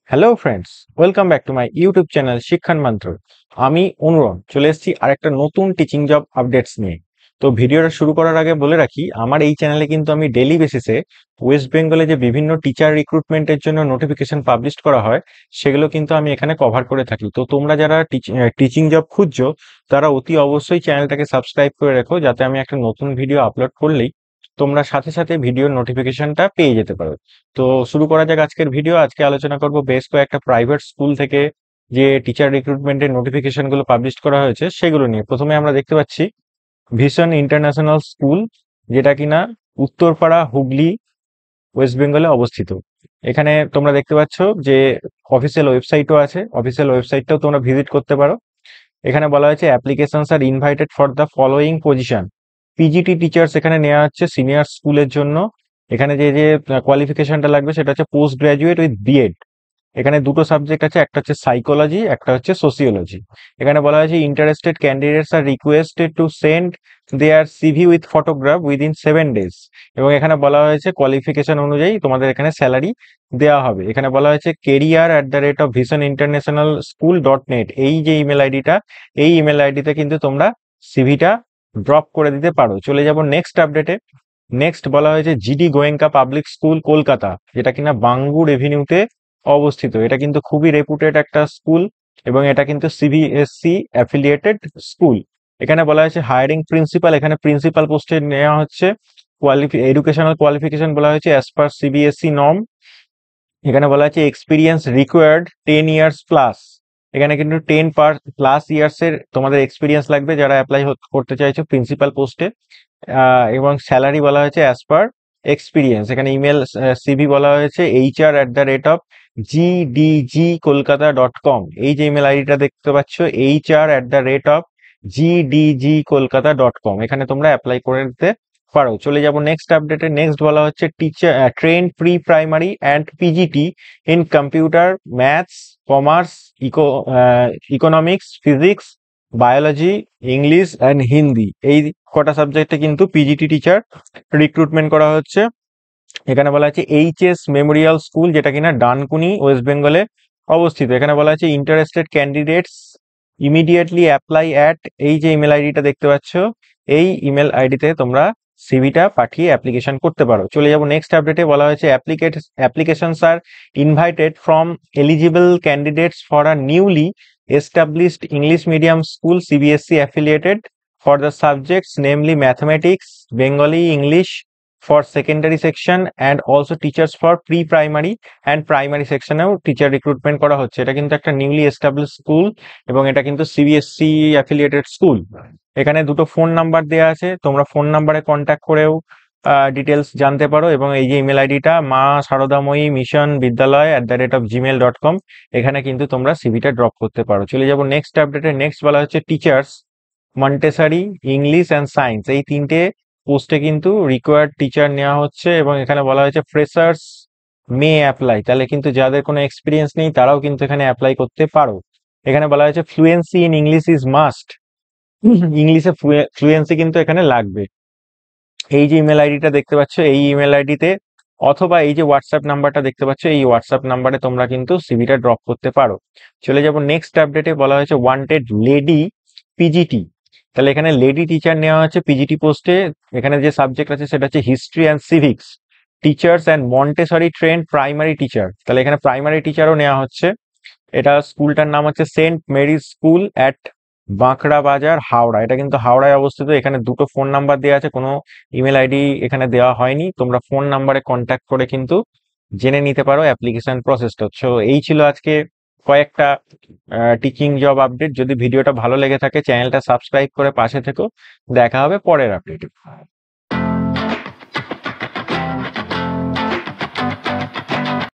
Hello friends, welcome back to my YouTube channel Shikshan Mantra. আমি অনুরণ চলে এসেছি আরেকটা নতুন টিচিং জব আপডেটস নিয়ে। তো ভিডিওটা শুরু করার আগে বলে রাখি, আমার এই চ্যানেলে কিন্তু আমি ডেইলি বেসিসে ওয়েস্ট বেঙ্গলে যে বিভিন্ন টিচার রিক্রুটমেন্টের জন্য নোটিফিকেশন পাবলিশ করা হয় সেগুলো কিন্তু আমি এখানে কভার করে থাকি। তো তোমরা যারা টিচিং জব খুঁজছো তারা অতি অবশ্যই চ্যানেলটাকে সাবস্ক্রাইব করে রেখো, যাতে আমি একটা নতুন ভিডিও আপলোড করলেই তোমরা সাথে সাথে ভিডিওর নোটিফিকেশনটা পেয়ে যেতে পারো। তো শুরু করা যাক আজকের ভিডিও। আজকে আলোচনা করব বেশ কয়েকটা প্রাইভেট স্কুল থেকে যে টিচার রিক্রুটমেন্টের নোটিফিকেশন গুলো পাবলিশ করা হয়েছে সেগুলো নিয়ে। প্রথমে আমরা দেখতে পাচ্ছি ভিশন ইন্টারন্যাশনাল স্কুল, যেটা কিনা উত্তরপাড়া, হুগলি, ওয়েস্ট বেঙ্গলে অবস্থিত। এখানে তোমরা দেখতে পাচ্ছ যে অফিসিয়াল ওয়েবসাইটও আছে, অফিসিয়াল ওয়েবসাইটটাও তোমরা ভিজিট করতে পারো। এখানে বলা হয়েছে applications are invited for the following position. PGT teachers এখানে নেওয়া হচ্ছে সিনিয়র স্কুলের জন্য। এখানে যে যে কোয়ালিফিকেশনটা লাগবে সেটা হচ্ছে পোস্ট গ্রাজুয়েট উইথ বিএড। এখানে দুটো সাবজেক্ট আছে, একটা হচ্ছে সাইকোলজি, একটা হচ্ছে সোসিওলজি। এখানে বলা হয়েছে interested candidates are requested to send there CV with photograph within 7 days। এবং এখানে বলা হয়েছে কোয়ালিফিকেশন অনুযায়ী তোমাদের এখানে স্যালারি দেওয়া হবে। এখানে বলা হয়েছে career@visioninternationalschool.net, এই যে ইমেল আইডিটা, এই ইমেল আইডিতে কিন্তু তোমরা সিভিটা ড্রপ করে দিতে পারো। চলে যাব নেক্সট আপডেটে। নেক্সট বলা হয়েছে GD Goenka public school Kolkata, যেটা কিনা বাঙ্গুর এভিনিউতে অবস্থিত। এটা কিন্তু খুবই রেপুটেড একটা স্কুল এবং এটা কিন্তু সিবিএসসি অ্যাফিলিয়েটেড স্কুল। এখানে বলা হয়েছে হায়ারিং প্রিন্সিপাল, এখানে প্রিন্সিপাল পোস্টে নেওয়া হচ্ছে। এডুকেশনাল কোয়ালিফিকেশন বলা হয়েছে অ্যাজ পার সিবিএসসি নর্ম। এখানে বলা হচ্ছে এক্সপিরিয়েন্স রিকোয়ার্ড 10 years প্লাস। এখানে কিন্তু 10+ ইয়ার্স এর তোমাদের এক্সপিরিয়েন্স লাগবে যারা অ্যাপ্লাই করতে চাইছো প্রিন্সিপাল পোস্টে। এবং স্যালারি বলা হয়েছে অ্যাজ পার এক্সপিরিয়েন্স। এখানে ইমেল সিভি বলা হয়েছে hr@gdgkolkata.com, এই যে ইমেল আইডিটা দেখতে পাচ্ছ hr@gdgkolkata.com, এখানে তোমরা অ্যাপ্লাই করে দিতে পারো। চলে যাব নেক্সট আপডেটে। নেক্সট বলা হচ্ছে teacher train pre primary and PGT in computer, maths, commerce, economics, physics, biology, English and Hindi, এই কটা সাবজেক্টে কিন্তু পিজিটি টিচার রিক্রুটমেন্ট করা হচ্ছে। এখানে বলা আছে এইচএস মেমোরিয়াল স্কুল, যেটা কিনা ডানকুনি, ওয়েস্ট বেঙ্গলে অবস্থিত। এখানে বলা আছে interested candidates immediately apply at, এই যে ইমেল আইডিটা দেখতে পাচ্ছ, এই ইমেল আইডিতে তোমরা সিভিটা পাঠিয়ে অ্যাপ্লিকেশন করতে পারো। চলে যাব নেক্সট আপডেটে। বলা হয়েছে applications are invited from eligible candidates for a newly established English medium school CBSE affiliated for the subjects namely mathematics, Bengali, English for secondary section and also teachers for pre-primary and primary সেকশনেও teacher recruitment করা হচ্ছে। এটা কিন্তু একটা newly establish school এবং এটা কিন্তু CBSE affiliated school. এখানে দুটো ফোন নাম্বার দেওয়া আছে, তোমরা ফোন নাম্বারে কন্ট্যাক্ট করেও ডিটেলস জানতে পারো। এবং এই যে ইমেল আইডিটা মা সারদাময়ী মিশন বিদ্যালয় @gmail.com, এখানে কিন্তু তোমরা সিভিটা ড্রপ করতে পারো। চলে যাব নেক্সট আপডেটে। নেক্সট বলা হচ্ছে টিচার্স মন্টেসারি, ইংলিশ অ্যান্ড সায়েন্স, এই তিনটে পোস্টে কিন্তু রিকোয়ার্ড টিচার নেওয়া হচ্ছে। এবং এখানে বলা হয়েছে ফ্রেশার্স মে অ্যাপ্লাই, তাহলে কিন্তু যাদের কোনো এক্সপিরিয়েন্স নেই তারাও কিন্তু এখানে অ্যাপ্লাই করতে পারো। এখানে বলা হয়েছে fluency in English is must, ইংলিশে ফ্লুয়েন্সি কিন্তু এখানে লাগবে। এই যে ইমেল আইডিটা দেখতে পাচ্ছ, এই ইমেল আইডিতে অথবা এই যে হোয়াটসঅ্যাপ নাম্বারটা দেখতে পাচ্ছ, এই হোয়াটসঅ্যাপ নাম্বারে তোমরা কিন্তু সিভিটা ড্রপ করতে পারো। চলে যাব নেক্সট আপডেটে। বলা হয়েছে ওয়ান্টেড লেডি পিজিটি, তাহলে এখানে লেডি টিচার নেওয়া হচ্ছে পিজিটি পোস্টে। এখানে যে সাবজেক্ট আছে সেটা হচ্ছে history and civics. Teachers and Montessori trend primary teacher, তাহলে এখানে প্রাইমারি টিচারও নেওয়া হচ্ছে। এটা স্কুলটার নাম হচ্ছে Saint Mary's school at Bankra বাজার, হাওড়া। এটা কিন্তু হাওড়ায় অবস্থিত। এখানে দুটো ফোন নাম্বার দেওয়া আছে, কোনো ইমেল আইডি এখানে দেওয়া হয়নি। তোমরা ফোন নাম্বারে কন্ট্যাক্ট করে কিন্তু জেনে নিতে পারো অ্যাপ্লিকেশন প্রসেসটা। সো এই ছিল আজকে কয়েকটা টিচিং জব আপডেট। যদি ভিডিওটা ভালো লেগে থাকে চ্যানেলটা সাবস্ক্রাইব করে পাশে থেকো। দেখা হবে পরের আপডেটে।